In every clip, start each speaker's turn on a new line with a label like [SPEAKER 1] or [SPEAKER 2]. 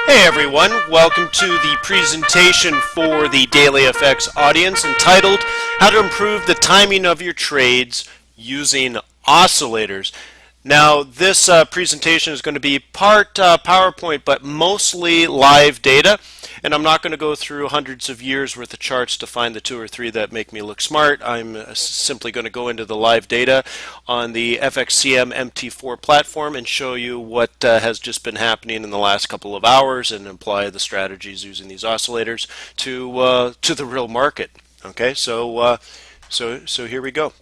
[SPEAKER 1] Hey everyone, welcome to the presentation for the Daily FX audience entitled How to Improve the Timing of Your Trades Using Oscillators. Now this presentation is going to be part PowerPoint but mostly live data, and I'm not going to go through hundreds of years worth of charts to find the two or three that make me look smart. I'm simply going to go into the live data on the FXCM MT4 platform and show you what has just been happening in the last couple of hours and apply the strategies using these oscillators to the real market. Okay, so here we go.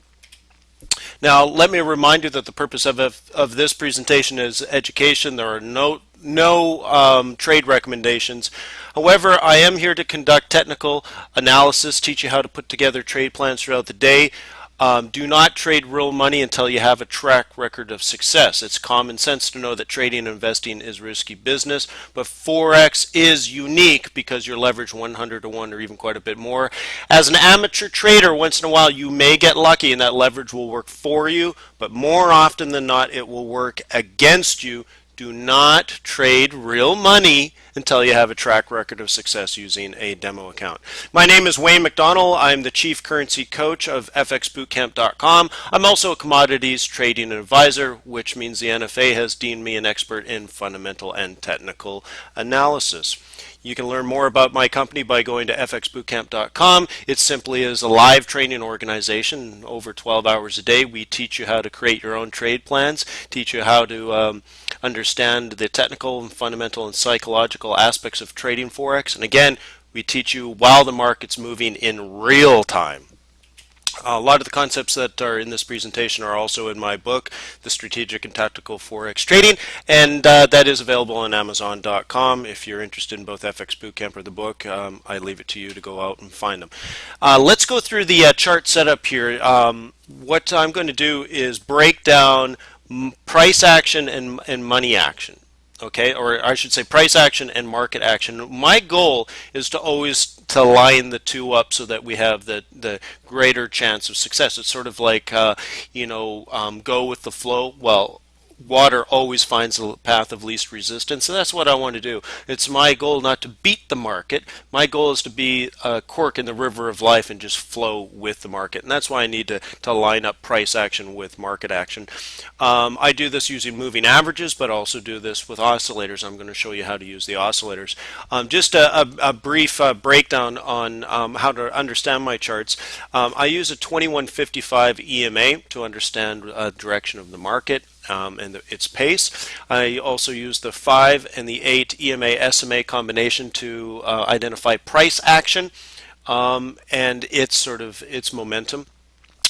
[SPEAKER 1] Now, let me remind you that the purpose of this presentation is education. There are no trade recommendations. However, I am here to conduct technical analysis, teach you how to put together trade plans throughout the day. Do not trade real money until you have a track record of success. It's common sense to know that trading and investing is risky business, but Forex is unique because you're leveraged 100 to 1 or even quite a bit more. As an amateur trader, once in a while you may get lucky and that leverage will work for you, but more often than not it will work against you. Do not trade real money until you have a track record of success using a demo account. My name is Wayne McDonald. I'm the Chief Currency Coach of FXBootcamp.com. I'm also a commodities trading advisor, which means the NFA has deemed me an expert in fundamental and technical analysis. You can learn more about my company by going to fxbootcamp.com. It simply is a live training organization. Over 12 hours a day, we teach you how to create your own trade plans, teach you how to understand the technical and fundamental and psychological aspects of trading Forex. And again, we teach you while the market's moving in real time. A lot of the concepts that are in this presentation are also in my book, The Strategic and Tactical Forex Trading, and that is available on Amazon.com. If you're interested in both FX Bootcamp or the book, I leave it to you to go out and find them. Let's go through the chart setup here. What I'm going to do is break down price action and money action. Okay, or I should say price action and market action. My goal is to always line the two up so that we have the greater chance of success. It's sort of like go with the flow. Well, water always finds the path of least resistance, so that's what I want to do. It's my goal not to beat the market. My goal is to be a cork in the river of life and just flow with the market, and that's why I need to line up price action with market action. I do this using moving averages, but also do this with oscillators. I'm going to show you how to use the oscillators. Just a brief breakdown on how to understand my charts. I use a 2155 EMA to understand direction of the market and its pace. I also use the 5 and the 8 EMA SMA combination to identify price action and its momentum.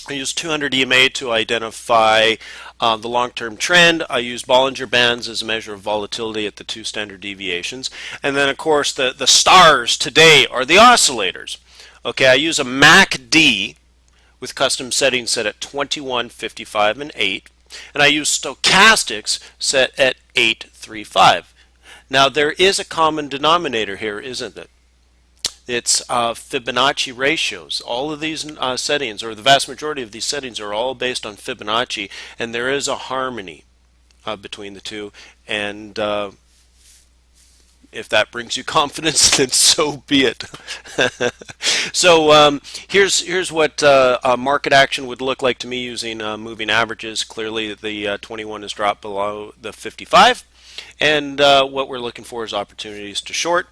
[SPEAKER 1] I use 200 EMA to identify the long-term trend. I use Bollinger Bands as a measure of volatility at the 2 standard deviations. And then, of course, the stars today are the oscillators. Okay, I use a MACD with custom settings set at 21, 55, and 8. And I use stochastics set at 835. Now, there is a common denominator here, isn't it? It's Fibonacci ratios. All of these settings, or the vast majority of these settings, are all based on Fibonacci, and there is a harmony between the two. And if that brings you confidence, then so be it. So here's what market action would look like to me using moving averages. Clearly, the 21 has dropped below the 55, and what we're looking for is opportunities to short.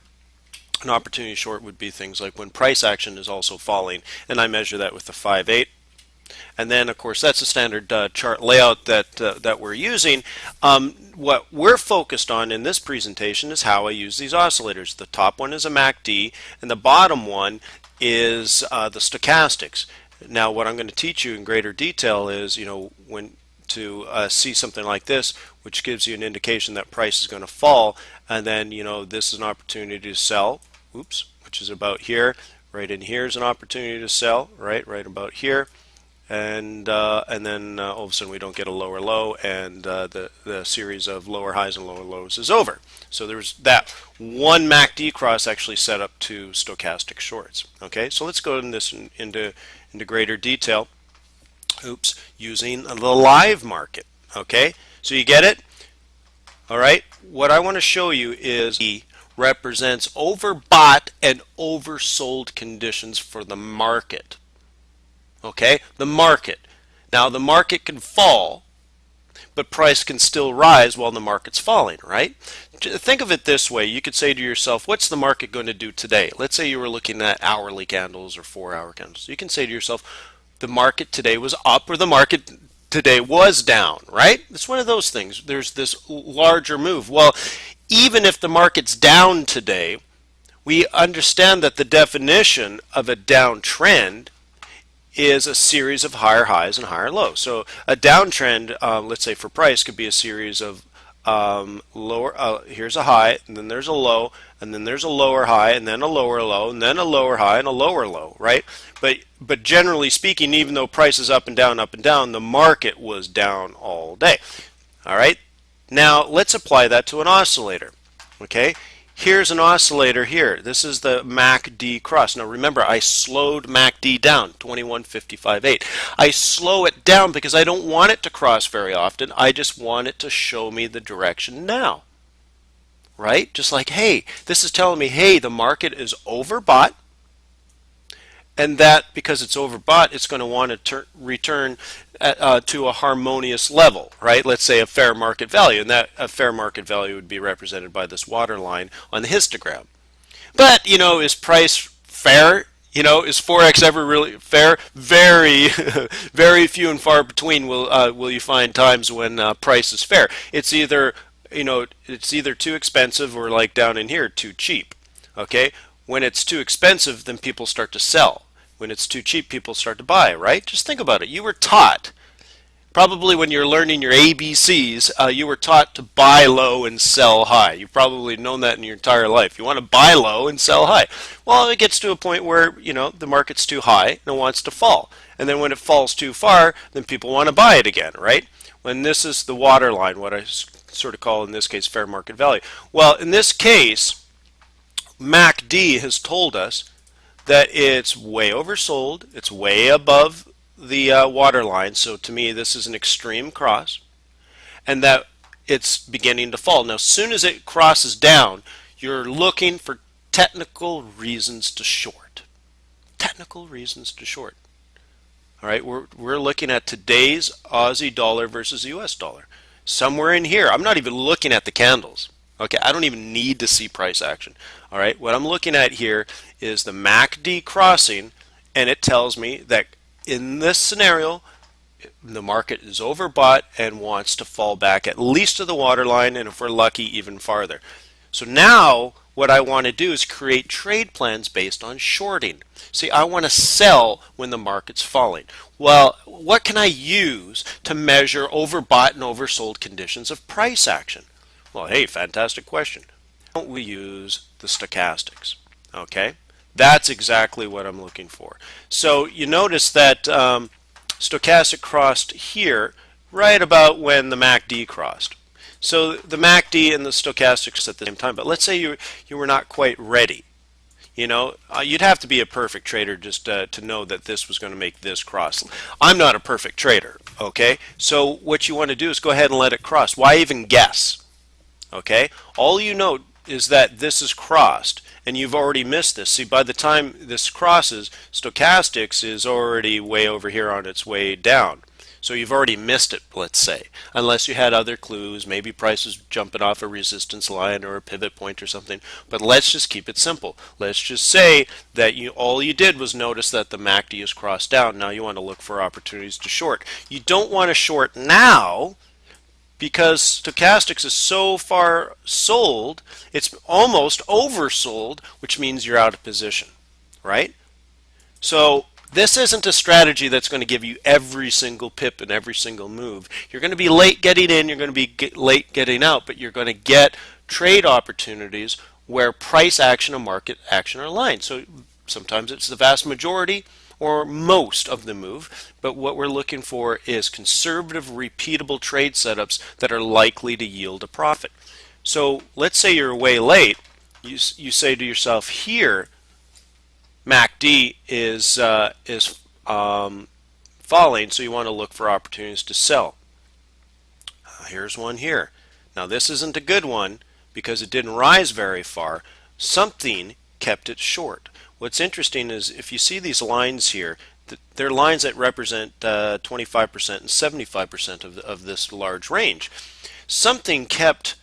[SPEAKER 1] An opportunity short would be things like when price action is also falling, and I measure that with the 5/8. And then, of course, that's a standard chart layout that we're using. What we're focused on in this presentation is how I use these oscillators. The top one is a MACD, and the bottom one is the stochastics. Now, what I'm going to teach you in greater detail is, when to see something like this, which gives you an indication that price is going to fall, and then, this is an opportunity to sell. Oops, which is about here. Right in here is an opportunity to sell. Right about here. And then all of a sudden we don't get a lower low, and the series of lower highs and lower lows is over. So there's that one MACD cross actually set up to stochastic shorts. Okay, so let's go into greater detail. Oops, using the live market. Okay, so you get it? All right, what I want to show you is the represents overbought and oversold conditions for the market. Okay, the market. Now the market can fall, but price can still rise while the market's falling, right? Think of it this way. You could say to yourself, what's the market going to do today? Let's say you were looking at hourly candles or 4-hour candles. You can say to yourself, the market today was up or the market today was down, right? It's one of those things. There's this larger move. Well, even if the market's down today, we understand that the definition of a downtrend is a series of higher highs and higher lows. So a downtrend, let's say for price, could be a series of here's a high, and then there's a low, and then there's a lower high, and then a lower low, and then a lower high, and a lower low, right? But generally speaking, even though price is up and down, the market was down all day. All right? Now, let's apply that to an oscillator, okay? Here's an oscillator here. This is the MACD cross. Now remember, I slowed MACD down, 21.55.8. I slow it down because I don't want it to cross very often. I just want it to show me the direction now. Right? Just like, hey, this is telling me, hey, the market is overbought. And that because it's overbought, it's going to want to return to a harmonious level, right? Let's say a fair market value, and that a fair market value would be represented by this water line on the histogram. But, you know, is price fair? You know, is Forex ever really fair? Very, very few and far between will you find times when price is fair. It's either, you know, it's either too expensive or, like down in here, too cheap. Okay? When it's too expensive, then people start to sell. When it's too cheap, people start to buy, right? Just think about it. You were taught, probably when you're learning your ABCs, you were taught to buy low and sell high. You've probably known that in your entire life. You want to buy low and sell high. Well, it gets to a point where, you know, the market's too high and it wants to fall. And then when it falls too far, then people want to buy it again, right? When this is the water line, what I sort of call in this case fair market value. Well, in this case, MACD has told us that it's way oversold, it's way above the water line, so to me this is an extreme cross, and that it's beginning to fall. Now as soon as it crosses down, you're looking for technical reasons to short. Technical reasons to short. All right, we're looking at today's Aussie dollar versus US dollar. Somewhere in here, I'm not even looking at the candles. Okay, I don't even need to see price action. All right, what I'm looking at here is the MACD crossing, and it tells me that in this scenario, the market is overbought and wants to fall back at least to the waterline, and if we're lucky, even farther. So now what I want to do is create trade plans based on shorting. See, I want to sell when the market's falling. Well, what can I use to measure overbought and oversold conditions of price action? Well, hey, fantastic question. Why don't we use the stochastics? Okay, that's exactly what I'm looking for. So you notice that stochastic crossed here right about when the MACD crossed. So the MACD and the stochastics at the same time. But let's say you were not quite ready. You know, you'd have to be a perfect trader just to know that this was going to make this cross. I'm not a perfect trader. Okay, so what you want to do is go ahead and let it cross. Why even guess? Okay, all you know is that this is crossed, and you've already missed this. See, by the time this crosses, stochastics is already way over here on its way down. So you've already missed it, let's say, unless you had other clues, maybe price is jumping off a resistance line or a pivot point or something. But let's just keep it simple. Let's just say that all you did was notice that the MACD is crossed down. Now you want to look for opportunities to short. You don't want to short now, because stochastics is so far sold, it's almost oversold, which means you're out of position, right? So this isn't a strategy that's going to give you every single pip and every single move. You're going to be late getting in, you're going to be late getting out, but you're going to get trade opportunities where price action and market action are aligned. So sometimes it's the vast majority or most of the move, but what we're looking for is conservative, repeatable trade setups that are likely to yield a profit. So let's say you're way late. You say to yourself, here, MACD is falling, so you want to look for opportunities to sell. Here's one here. Now this isn't a good one because it didn't rise very far, something kept it short. What's interesting is if you see these lines here, they're lines that represent 25% and 75% of this large range. Something kept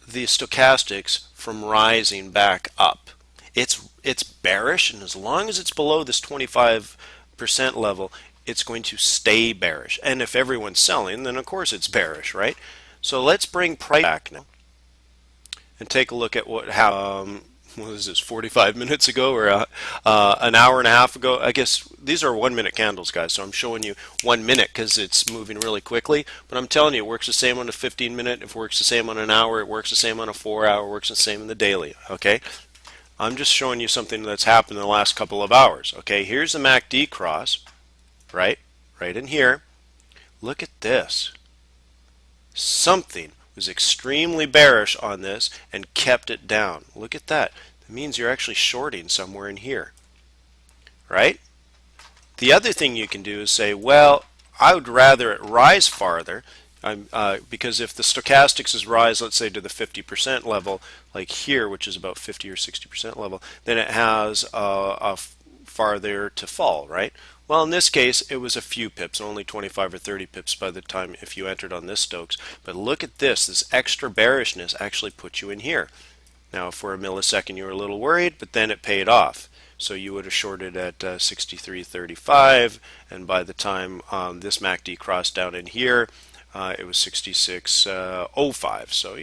[SPEAKER 1] the stochastics from rising back up. It's bearish, and as long as it's below this 25% level, it's going to stay bearish. And if everyone's selling, then of course it's bearish, right? So let's bring price back now and take a look at what is this, 45 minutes ago or an hour and a half ago? I guess these are 1 minute candles, guys, so I'm showing you 1 minute because it's moving really quickly. But I'm telling you, it works the same on a 15 minute, it works the same on an hour, it works the same on a 4 hour, it works the same in the daily, okay? I'm just showing you something that's happened in the last couple of hours, okay? Here's the MACD cross, right in here. Look at this. Something was extremely bearish on this and kept it down. Look at that. That means you're actually shorting somewhere in here, right? The other thing you can do is say, well, I would rather it rise farther, because if the stochastics is rise, let's say to the 50% level, like here, which is about 50 or 60% level, then it has a farther to fall, right? Well, in this case, it was a few pips, only 25 or 30 pips by the time if you entered on this Stokes. But look at this extra bearishness actually put you in here. Now, for a millisecond, you were a little worried, but then it paid off. So you would have shorted at 63.35, and by the time this MACD crossed down in here, it was 66.05. So,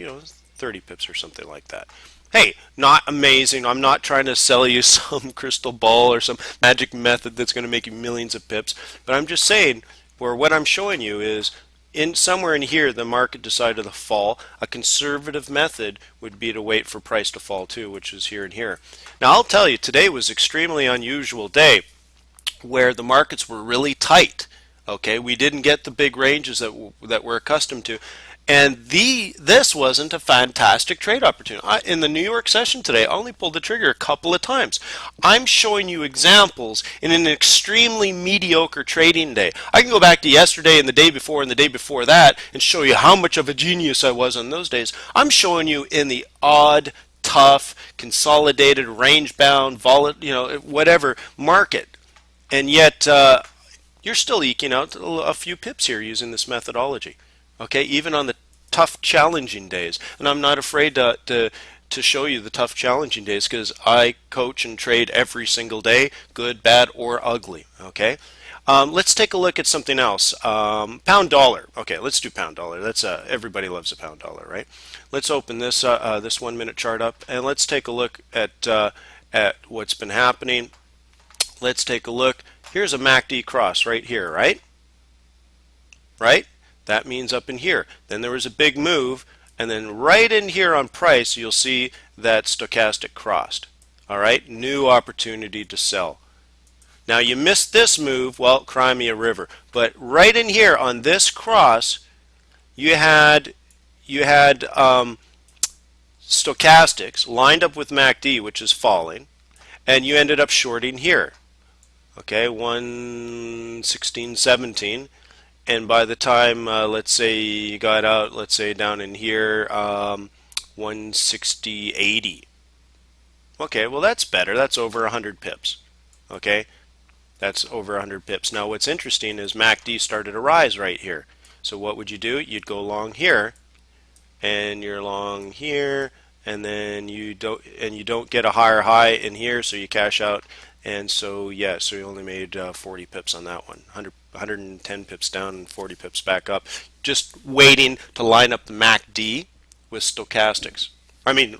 [SPEAKER 1] 30 pips or something like that. Hey, not amazing. I'm not trying to sell you some crystal ball or some magic method that's going to make you millions of pips, but I'm just saying, where what I'm showing you is somewhere in here the market decided to fall. A conservative method would be to wait for price to fall too, which is here and here. Now I'll tell you, today was extremely unusual day where the markets were really tight. Okay, we didn't get the big ranges that we're accustomed to. And this wasn't a fantastic trade opportunity. In the New York session today, I only pulled the trigger a couple of times. I'm showing you examples in an extremely mediocre trading day. I can go back to yesterday and the day before and the day before that and show you how much of a genius I was on those days. I'm showing you in the odd, tough, consolidated, range-bound, whatever market. And yet, you're still eking out a few pips here using this methodology. Okay, even on the tough, challenging days. And I'm not afraid to show you the tough, challenging days because I coach and trade every single day, good, bad, or ugly. Okay, let's take a look at something else. Pound dollar. Okay, let's do pound dollar. That's everybody loves a pound dollar, right? Let's open this this 1 minute chart up and let's take a look at what's been happening. Let's take a look. Here's a MACD cross right here, right? Right? That means up in here. Then there was a big move, and then right in here on price, you'll see that stochastic crossed. All right, new opportunity to sell. Now you missed this move, well, cry me a river. But right in here on this cross, you had stochastics lined up with MACD, which is falling, and you ended up shorting here. Okay, 116.17. And by the time, let's say you got out, let's say down in here, 160.80. Okay, well that's better. That's over 100 pips. Okay, that's over 100 pips. Now what's interesting is MACD started to rise right here. So what would you do? You'd go long here, and you're long here, and then you don't get a higher high in here, so you cash out. And so, yeah, so you only made 40 pips on that one. 110 pips down and 40 pips back up. Just waiting to line up the MACD with stochastics. Line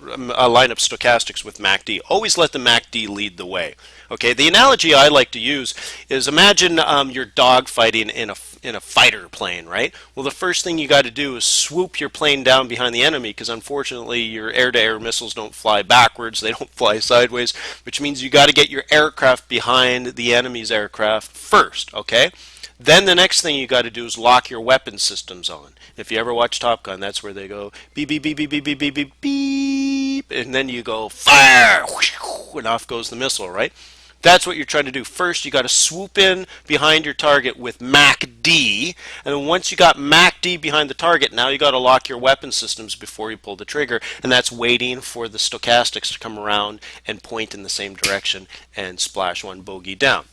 [SPEAKER 1] up stochastics with MACD. Always let the MACD lead the way. Okay, the analogy I like to use is imagine you're dog fighting in a fighter plane, right? Well, the first thing you got to do is swoop your plane down behind the enemy because unfortunately your air-to-air missiles don't fly backwards, they don't fly sideways, which means you got to get your aircraft behind the enemy's aircraft first, okay? Then the next thing you got to do is lock your weapon systems on. If you ever watch Top Gun, that's where they go beep, beep, beep, beep, beep, beep, beep, beep, beep, and then you go fire, and off goes the missile, right? That's what you're trying to do. First, you got to swoop in behind your target with MACD, and then once you got MACD behind the target, now you got to lock your weapon systems before you pull the trigger, and that's waiting for the stochastics to come around and point in the same direction and splash one bogey down.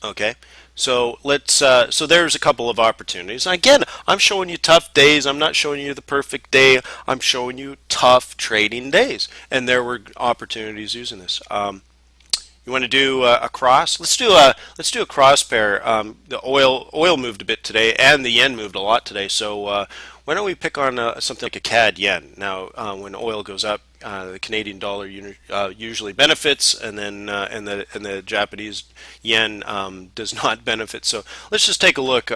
[SPEAKER 1] Okay, so let's. So there's a couple of opportunities. And again, I'm showing you tough days. I'm not showing you the perfect day. I'm showing you tough trading days, and there were opportunities using this. You want to do a cross? Let's do a cross pair. The oil moved a bit today, and the yen moved a lot today. So why don't we pick on something like a CAD yen? Now, when oil goes up, the Canadian dollar usually benefits, and then and the Japanese yen does not benefit. So let's just take a look.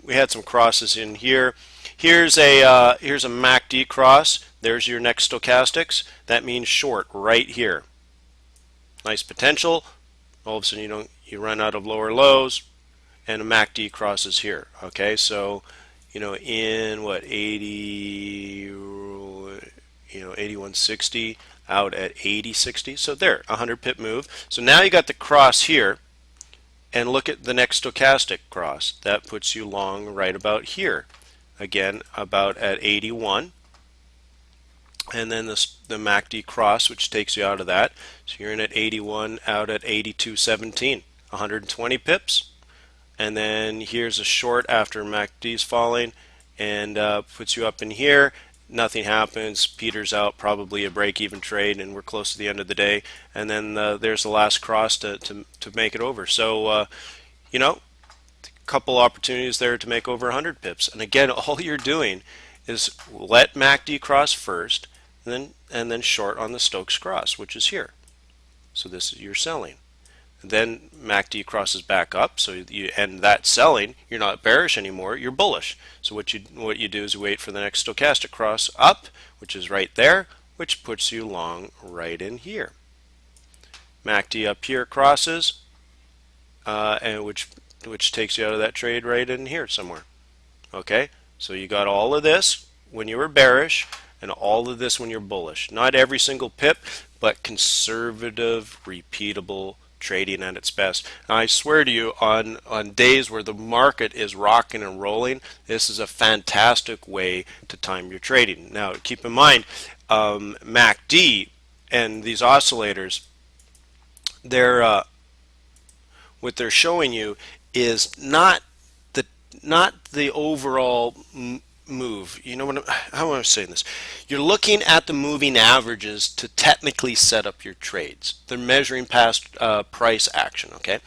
[SPEAKER 1] We had some crosses in here. Here's a MACD cross. There's your next stochastics. That means short right here. Nice potential. All of a sudden you run out of lower lows, and a MACD crosses here. Okay, so in what 8160 out at 8060. So there, 100 pip move. So now you got the cross here, and look at the next stochastic cross. That puts you long right about here. Again, about at 81. And then the MACD cross, which takes you out of that. So you're in at 81, out at 82.17, 120 pips. And then here's a short after MACD's falling, and puts you up in here. Nothing happens. Peters out, probably a break-even trade, and we're close to the end of the day. And then there's the last cross to make it over. So, a couple opportunities there to make over 100 pips. And again, all you're doing is let MACD cross first, and then short on the Stokes cross, which is here. So this is your selling. And then MACD crosses back up, so you end that selling. You're not bearish anymore, you're bullish. So what you do is you wait for the next stochastic cross up, which is right there, which puts you long right in here. MACD up here crosses, and which takes you out of that trade right in here somewhere. Okay, so you got all of this when you were bearish, and all of this when you're bullish. Not every single pip, but conservative, repeatable trading at its best. Now, I swear to you, on days where the market is rocking and rolling, this is a fantastic way to time your trading. Now, keep in mind, MACD and these oscillators, what they're showing you is not the overall move. You know what? How am I saying this? You're looking at the moving averages to technically set up your trades. They're measuring past price action. Okay,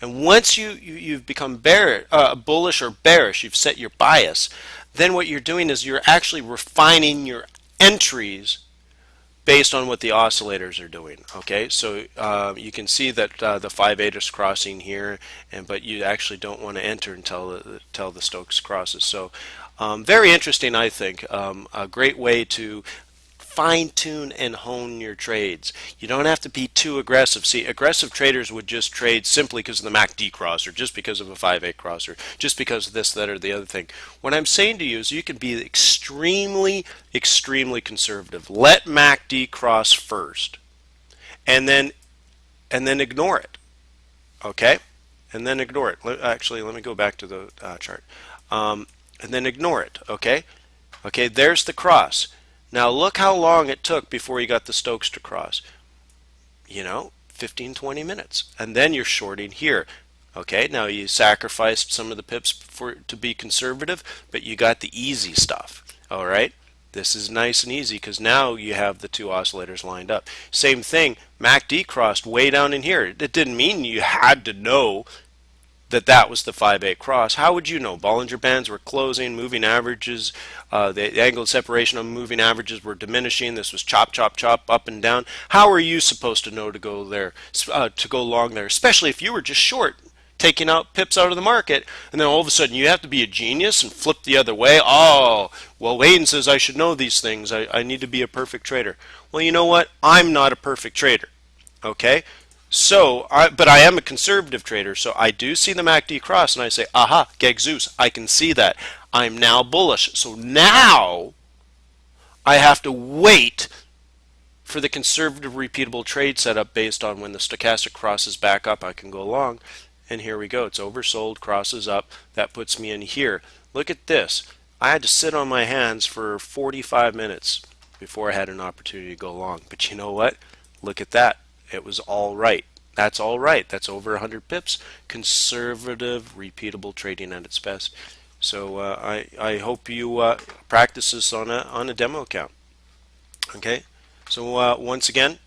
[SPEAKER 1] and once you've become bullish or bearish, you've set your bias. Then what you're doing is you're actually refining your entries based on what the oscillators are doing. Okay, so you can see that the 5/8 is crossing here, but you actually don't want to enter until the Stokes crosses. So very interesting, I think. A great way to fine-tune and hone your trades. You don't have to be too aggressive. See, aggressive traders would just trade simply because of the MACD cross, or just because of a 5/8 cross, or just because of this, that, or the other thing. What I'm saying to you is you can be extremely, extremely conservative. Let MACD cross first, and then ignore it. Okay, and then ignore it. Actually, let me go back to the chart, and then ignore it. Okay, there's the cross. Now look how long it took before you got the Stokes to cross. 15-20 minutes, and then you're shorting here. Okay, now you sacrificed some of the pips to be conservative, but you got the easy stuff. All right, this is nice and easy because now you have the two oscillators lined up. Same thing, MACD crossed way down in here. It didn't mean you had to know that was the 5/8 cross. How would you know? Bollinger Bands were closing, moving averages, the angle of separation on moving averages were diminishing. This was chop, chop, chop, up and down. How are you supposed to know to go there, to go long there, especially if you were just short, taking out pips out of the market, and then all of a sudden you have to be a genius and flip the other way? Oh, well, Wayne says I should know these things. I need to be a perfect trader. Well, you know what? I'm not a perfect trader. Okay? So, but I am a conservative trader, so I do see the MACD cross, and I say, aha, Geg Zeus, I can see that. I'm now bullish. So now I have to wait for the conservative repeatable trade setup based on when the stochastic crosses back up, I can go long, and here we go. It's oversold, crosses up. That puts me in here. Look at this. I had to sit on my hands for 45 minutes before I had an opportunity to go long. But you know what? Look at that. It was all right. That's all right. That's over 100 pips. Conservative, repeatable trading at its best. So I hope you practice this on a demo account. Okay. So once again,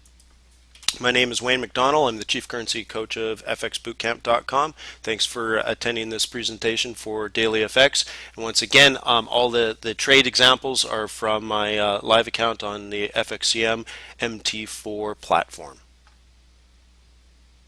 [SPEAKER 1] my name is Wayne McDonald. I'm the Chief Currency Coach of FXBootcamp.com. Thanks for attending this presentation for Daily FX. And once again, all the trade examples are from my live account on the FXCM MT4 platform.